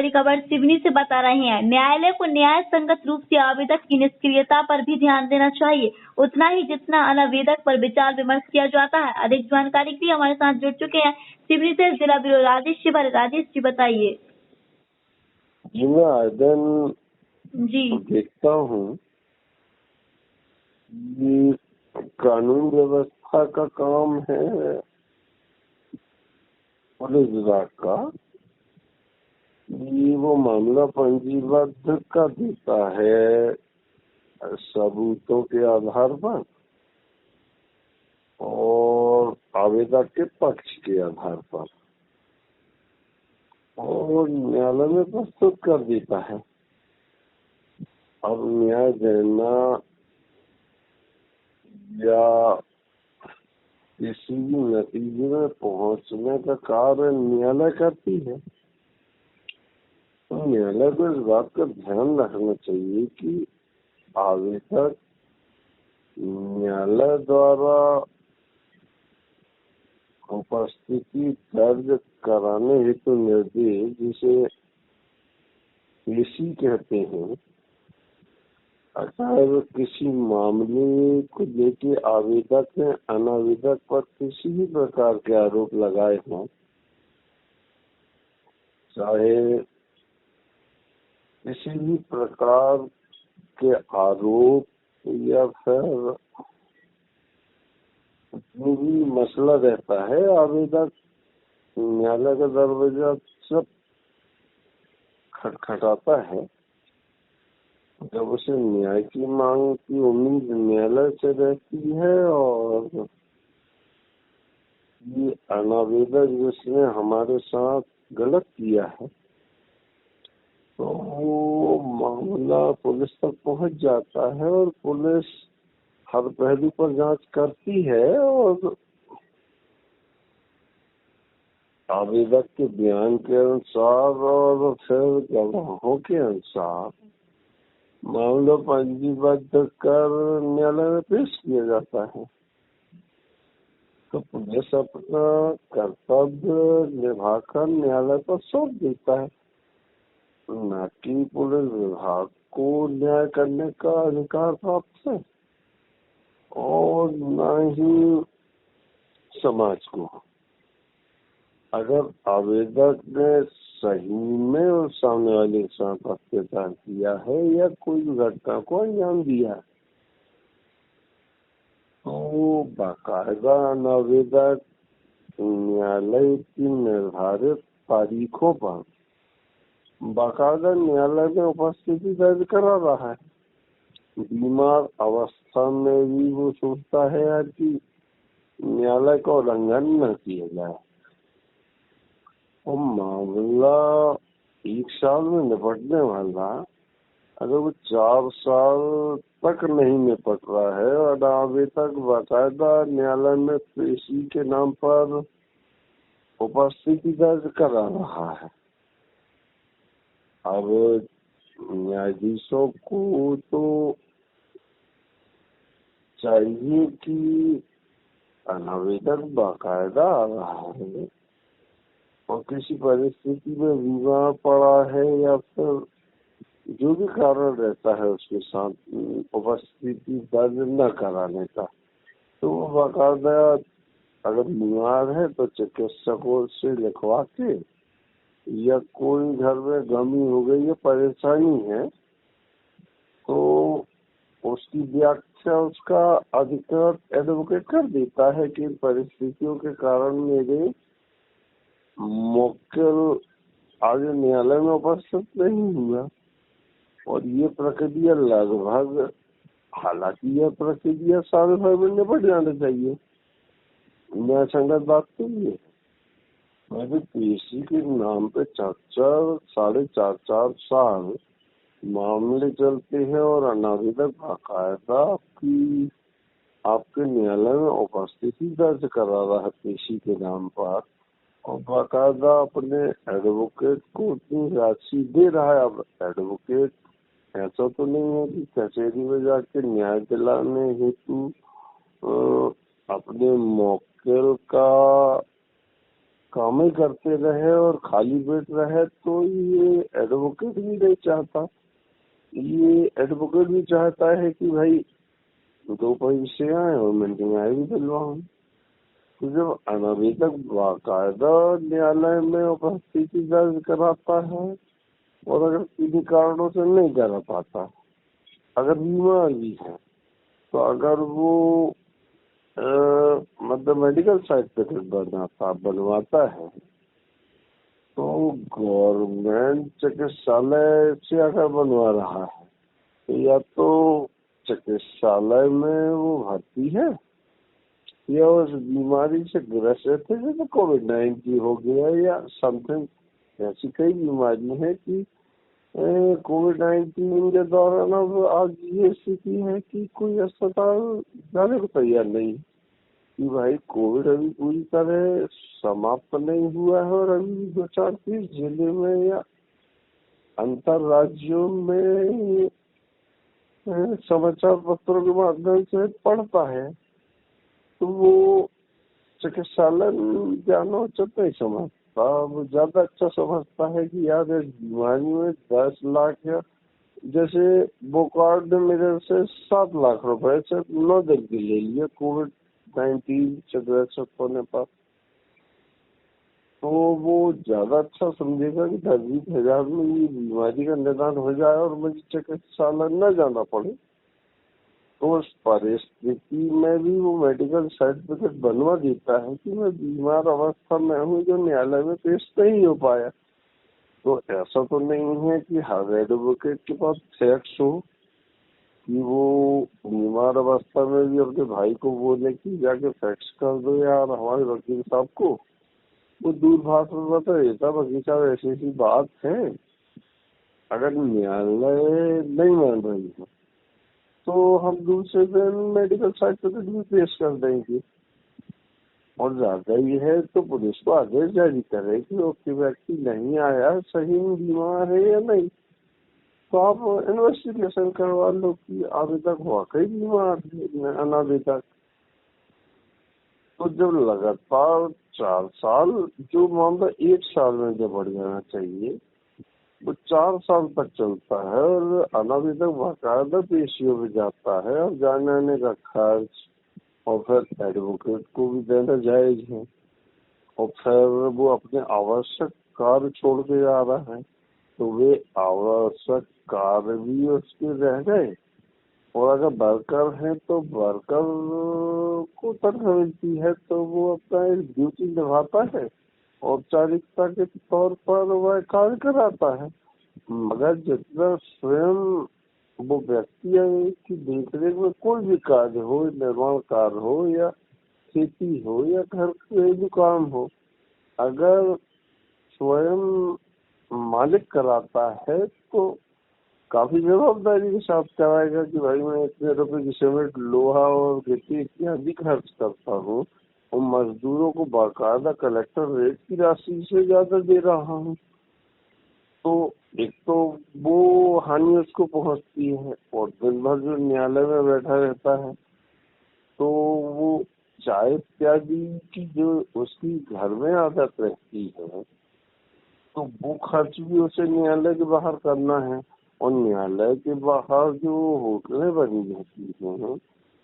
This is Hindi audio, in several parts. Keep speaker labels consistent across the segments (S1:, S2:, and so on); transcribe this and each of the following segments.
S1: बड़ी खबर सिवनी से बता रहे हैं। न्यायालय को न्याय संगत रूप से आवेदक की निष्क्रियता पर भी ध्यान देना चाहिए, उतना ही जितना अनावेदक पर विचार विमर्श किया जाता है। अधिक जानकारी के लिए हमारे साथ जुड़ चुके हैं सिवनी से जिला ब्यूरो राजेश शिवर। राजेश जी बताइए।
S2: जी मैं आवेदन
S1: जी
S2: देखता हूँ ये कानून व्यवस्था का काम है पुलिस विभाग का। ये वो मामला पंजीबद्ध का देता है सबूतों के आधार पर और आवेदक के पक्ष के आधार पर और न्यायालय में प्रस्तुत कर देता है। अब न्याय देना या किसी भी नतीजे में पहुंचने का कार्य न्यायालय करती है, तो न्यायालय को इस बात का ध्यान रखना चाहिए कि आवेदक न्यायालय द्वारा उपस्थिति दर्ज कराने हेतु निर्देश, जिसे पेशी कहते हैं, अगर किसी मामले को लेके आवेदक ने अनावेदक पर किसी भी प्रकार के आरोप लगाए हों, चाहे किसी भी प्रकार के आरोप या फिर जो भी मसला रहता है, आवेदक न्यायालय का दरवाजा सब खटखटाता है। जब उसे न्याय की मांग की उम्मीद न्यायालय से रहती है और ये अनावेदक जिसने हमारे साथ गलत किया है, तो वो मामला पुलिस तक पहुंच जाता है और पुलिस हर पहलू पर जांच करती है और आवेदक के बयान के अनुसार और फिर गवाहों के अनुसार मामला पंजीबद्ध कर न्यायालय में पेश किया जाता है। तो पुलिस अपना कर्तव्य निभाकर न्यायालय पर सौंप देता है, न कि पुलिस विभाग को न्याय करने का अधिकार प्राप्त है और न ही समाज को। अगर आवेदक ने सही में उस सामने वाले के साथ अत्याचार किया है या कोई घटना को अंजाम दिया है, तो बाकायदा अनावेदक न्यायालय की निर्धारित तारीखों पर बाकायदा न्यायालय में उपस्थिति दर्ज करा रहा है। बीमार अवस्था में भी वो सोचता है कि न्यायालय का उल्लंघन न किया जाए और मामला 1 साल में निपटने वाला अगर वो 4 साल तक नहीं निपट रहा है और आवेदक बाकायदा न्यायालय में पेशी के नाम पर उपस्थिति दर्ज करा रहा है। अब न्यायाधीशों को तो चाहिए कि अनावेदक बाकायदा आ रहा है और किसी परिस्थिति में बीमार पड़ा है या फिर जो भी कारण रहता है उसके साथ उपस्थिति दर्ज न कराने का, तो वो बाकायदा अगर बीमार है तो चिकित्सकों से लिखवा के या कोई घर में गमी हो गई या परेशानी है तो उसकी व्याख्या उसका अधिकृत एडवोकेट कर देता है कि परिस्थितियों के कारण मेरे मुवक्किल आगे न्यायालय में उपस्थित नहीं हुआ। और ये प्रक्रिया लगभग, हालांकि यह प्रक्रिया साल भर में निपट जाना चाहिए, न्याय संगत बात तो ये मेरे पेशी के नाम पे 4 साढ़े 4 साल मामले चलते हैं और अनावेदक बाकायदा आपके न्यायालय में उपस्थिति दर्ज करा रहा है पेशी के नाम पर और बाकायदा अपने एडवोकेट को उतनी राशि दे रहा है। अब एडवोकेट ऐसा तो नहीं है कि कचहरी में जाके न्याय दिलाने हेतु अपने मुवक्किल का काम ही करते रहे और खाली पेट रहे तो ये एडवोकेट भी नहीं चाहता। ये एडवोकेट भी चाहता है कि भाई 2 पैसे आए और मैं न्याय भी दिलवाऊं। तो जब अनावेदक बाकायदा न्यायालय में उपस्थिति दर्ज कराता है और अगर किसी कारणों से नहीं करा पाता, अगर बीमार भी है, तो अगर वो मतलब मेडिकल सर्टिफिकेट बनवाता है तो गवर्नमेंट चिकित्सालय से अगर बनवा रहा है तो या तो चिकित्सालय में वो भर्ती है या उस बीमारी से ग्रसित है, जैसे कोविड-19 हो गया या समथिंग। ऐसी कई बीमारी है कि कोविड-19 के दौरान अब आज ये स्थिति है कि कोई अस्पताल जाने को तैयार नहीं कि भाई कोविड अभी पूरी तरह समाप्त नहीं हुआ है और अभी 2-4 जिले में या अंतर राज्यों में समाचार पत्रों के माध्यम से पढ़ता है, तो वो चिकित्सालय जाना उचित नहीं समझता। वो ज्यादा अच्छा समझता है कि यार इस बीमारी में 10 लाख या जैसे बोकार्ड मेरे से 7 लाख रुपए से 9 दिन की ले लिया कोविड-19 से ग्रसित होने पर, तो वो ज्यादा अच्छा समझेगा कि 10-20 हजार में ये बीमारी का निदान हो जाए और मुझे चिकित्सालय न जाना पड़े। तो उस परिस्थिति में भी वो मेडिकल सर्टिफिकेट बनवा देता है कि मैं बीमार अवस्था में हूँ, जो न्यायालय में पेश नहीं हो पाया। तो ऐसा तो नहीं है कि हर एडवोकेट के पास फैक्ट्स हो कि वो बीमार अवस्था में भी अपने भाई को बोले कि जाके फैक्स कर दो यार हमारे वकील साहब को। वो दूरभाष में बता देता वकील साहब ऐसी ऐसी बात है, अगर न्यायालय नहीं मान रही है तो हम दूसरे दिन मेडिकल सर्टिफिकेट भी पेश कर देंगे। और ज्यादा ही है तो पुलिस को आदेश जारी करे कि वो व्यक्ति नहीं आया, सही में बीमार है या नहीं, तो आप इन्वेस्टिगेशन करवा लो कि आवेदक वाकई बीमार है अनावेदक। तो जब लगातार 4 साल, जो मामला 1 साल में जब बढ़ जाना चाहिए वो 4 साल तक चलता है और अनावेदक बाकायदा पेशियों में जाता है और जाने आने का खर्च और फिर एडवोकेट को भी देना जायज है, और फिर वो अपने आवश्यक कार्य छोड़ के जा रहा है तो वे आवश्यक कार्य भी उसके रह गए। और अगर वर्कर है तो वर्कर को तनख्वाह मिलती है तो वो अपना एक ड्यूटी निभाता है, औपचारिकता के तौर पर वह कार्य कराता है। मगर जितना स्वयं वो व्यक्ति की देखरेख में कोई भी कार्य हो, निर्माण कार्य हो या खेती हो या घर के भी काम हो, अगर स्वयं मालिक कराता है तो काफी जवाबदारी के साथ कराएगा कि भाई मैं इतने रुपए की सीमेंट, लोहा और गिट्टी इत्यादि खर्च करता हूँ और मजदूरों को बाकायदा कलेक्टर रेट की राशि से ज्यादा दे रहा हूँ। तो एक तो वो हानि उसको पहुंचती है और दिन भर जो न्यायालय में बैठा रहता है तो वो चाय इत्यादि की जो उसकी घर में आदत रहती है तो वो खर्च भी उसे न्यायालय के बाहर करना है। और न्यायालय के बाहर जो होटलें बनी रहती हैं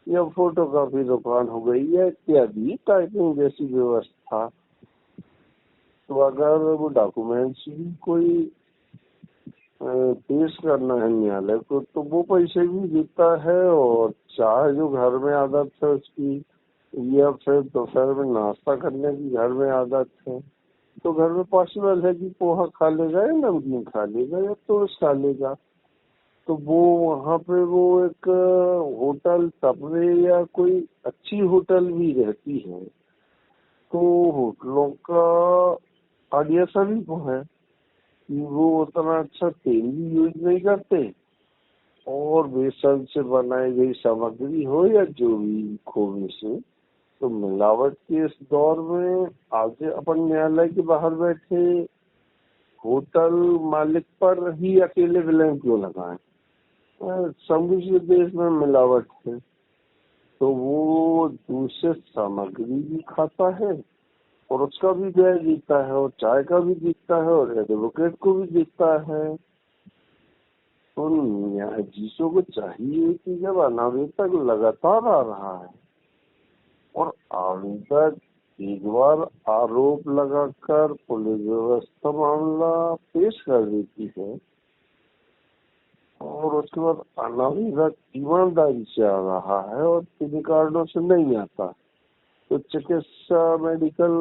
S2: या फोटोकॉपी दुकान हो गई या इत्यादि टाइपिंग जैसी व्यवस्था, तो अगर वो डॉक्यूमेंट्स भी कोई पेश करना है न्यायालय को तो वो पैसे भी देता है। और चाय जो घर में आदत है उसकी या फिर दोपहर में नाश्ता करने की घर में आदत है तो घर में पॉसिबल है कि पोहा खा लेगा या नमकीन खा लेगा या टोस्ट खा लेगा, तो वो वहाँ पे वो एक होटल टपरे या कोई अच्छी होटल भी रहती है तो होटलों का आइडिया सभी को है कि वो उतना अच्छा तेल भी यूज नहीं करते और बेसन से बनाई गई सामग्री हो या जो भी खोए से, तो मिलावट के इस दौर में आज अपन न्यायालय के बाहर बैठे होटल मालिक पर ही अकेले ब्लेम क्यों लगाएं। समृद्ध देश में मिलावट है तो वो दूषित सामग्री भी खाता है और उसका भी व्यय दिखता है और चाय का भी दिखता है और एडवोकेट को भी दिखता है। तो न्यायाधीशों को चाहिए कि जब अनावेदक लगातार आ रहा है और आवेदक एक बार आरोप लगाकर पुलिस व्यवस्था मामला पेश कर देती है और उसके बाद अनावेदक ईमानदारी से आ रहा है और किसी कारणों से नहीं आता, तो चिकित्सा मेडिकल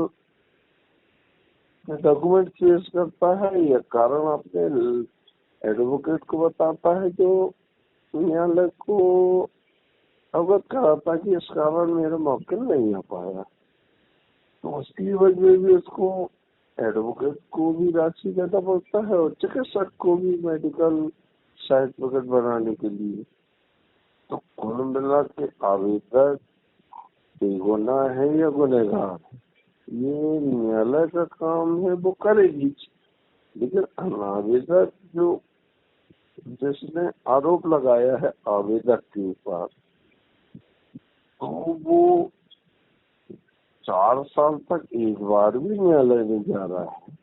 S2: डॉक्यूमेंट पेश करता है या कारण अपने एडवोकेट को बताता है, जो न्यायालय को अवगत कराता है कि इस कारण मेरा मौके नहीं आ पाया। तो उसकी वजह भी उसको एडवोकेट को भी राशि देना पड़ता है और चिकित्सक को भी मेडिकल सर्टिफिकेट बनाने के लिए। तो कुल मिला के आवेदक बेगुनाह है या गुनहगार, ये न्यायालय का काम है, वो करेगी। लेकिन आवेदक जो जिसने आरोप लगाया है आवेदक के ऊपर, तो वो 4 साल तक एक बार भी न्यायालय में जा रहा है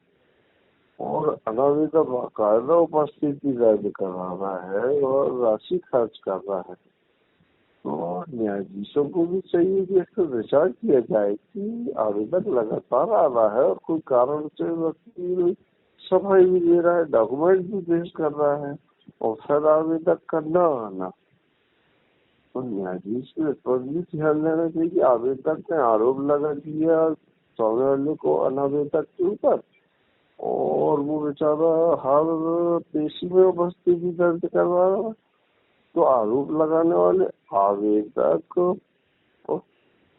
S2: और अनावेदक बाकायदा उपस्थिति दर्ज करा रहा है और राशि खर्च कर रहा है। तो न्यायाधीशों को भी चाहिए कि इस पर विचार किया जाए कि आवेदक लगातार आ रहा है और कोई कारण से वकील सफाई भी दे रहा है, डॉक्यूमेंट भी पेश कर रहा है और फिर आवेदक का न आना। तो न्यायाधीश को इस पर भी ध्यान देना चाहिए कि आवेदक ने आरोप लगा दिया सामने वाले को अनावेदक के ऊपर और वो बेचारा हर पेशी में उपस्थिति दर्ज करवा रहा है, तो आरोप लगाने वाले आवेदक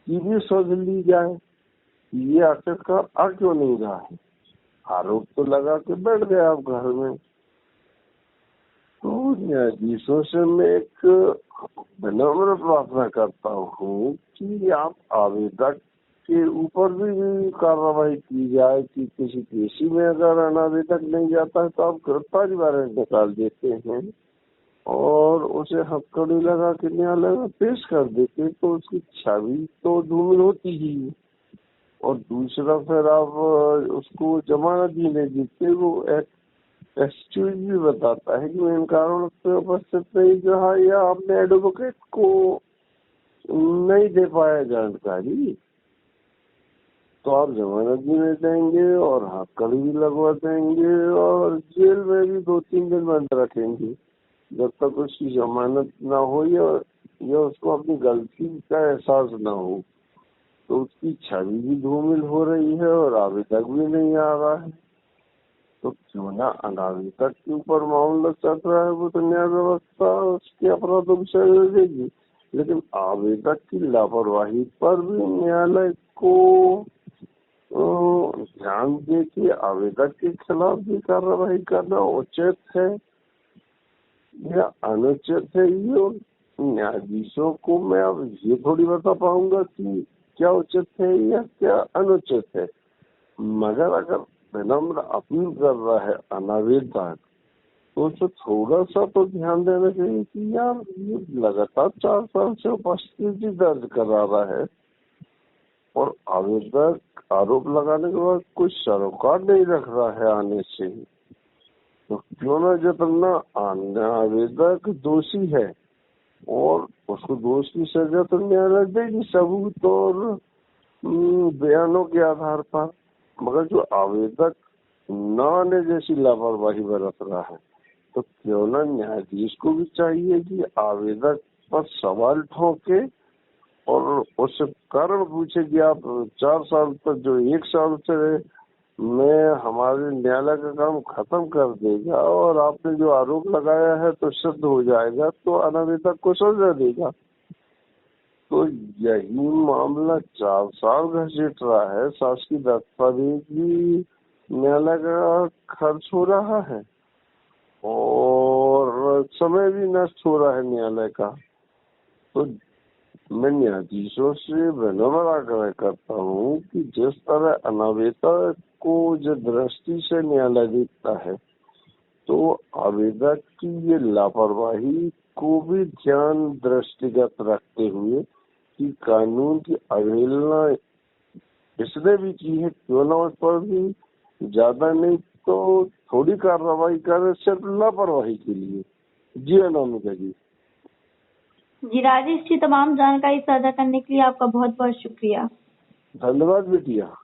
S2: की भी सोच ली जाए ये आखिरकार आ क्यों नहीं रहा है। आरोप तो लगा के बैठ गए आप घर में। तो न्यायाधीशों से मैं एक विनम्र प्रार्थना करता हूँ कि आप आवेदक के ऊपर भी कार्रवाई की जाए कि किसी पेशी में अगर अनावेदक नहीं जाता है तो आप गिरफ्तारी वारंट निकाल देते हैं और उसे हथकड़ी लगा के न्यायालय में पेश कर देते, तो उसकी छवि तो धूमिल होती ही। और दूसरा फिर आप उसको जमानत भी नहीं देते, वो एक्सक्यूज भी बताता है कि मैं इन कारणों से उपस्थित नहीं रहा या आपने एडवोकेट को नहीं दे पाया जानकारी, तो आप जमानत भी नहीं देंगे और हथकड़ी भी लगवा देंगे और जेल में भी 2-3 दिन बंद रखेंगे जब तक उसकी जमानत ना हो या उसको अपनी गलती का एहसास ना हो। तो उसकी छवि भी धूमिल हो रही है और आवेदक भी नहीं आ रहा है। तो क्यों ना अनावेदक के ऊपर मामला चल रहा है, वो तो न्याय व्यवस्था उसके अपराधों की सजा देगी, लेकिन आवेदक की लापरवाही पर भी न्यायालय को ध्यान दे कि आवेदक के खिलाफ भी कार्रवाई करना उचित है या अनुचित है। ये न्यायाधीशों को मैं अब ये थोड़ी बता पाऊंगा कि क्या उचित है या क्या अनुचित है, मगर अगर विनम्र अपील कर रहा है अनावेदक तो उसे थोड़ा सा तो ध्यान देना चाहिए कि यार ये लगातार 4 साल से उपस्थिति दर्ज करा रहा है और आवेदक आरोप लगाने के बाद कोई सरोकार नहीं रख रहा है आने से, तो क्यों ना जितना आवेदक दोषी है और उसको दोष की सजा तो न्यायालय देगी सबूत और बयानों के आधार पर। मगर जो आवेदक न आने जैसी लापरवाही बरत रहा है, तो क्यों ना न्यायाधीश को भी चाहिए कि आवेदक पर सवाल ठोके और उससे कारण पूछे कि आप 4 साल तक जो 1 साल से मैं हमारे न्यायालय का काम खत्म कर देगा और आपने जो आरोप लगाया है तो सिद्ध हो जाएगा, तो अनावेदक को सजा देगा। तो यही मामला 4 साल घसीट रहा है, शासकीय दस्तावेज भी न्यायालय का खर्च हो रहा है और समय भी नष्ट हो रहा है न्यायालय का। तो मैं न्यायाधीशों से विनम्र आग्रह करता हूँ कि जिस तरह अनावेदक को जिस दृष्टि से न्यायालय देखता है, तो आवेदक की ये लापरवाही को भी ध्यान दृष्टिगत रखते हुए कि कानून की अवहेलना इसने भी की है, क्यों ना उस पर भी ज्यादा नहीं तो थोड़ी कार्रवाई करे, सिर्फ लापरवाही के लिए। जी अनामिका जी।
S1: जी राजेश जी, तमाम जानकारी साझा करने के लिए आपका बहुत बहुत शुक्रिया।
S2: धन्यवाद बिटिया।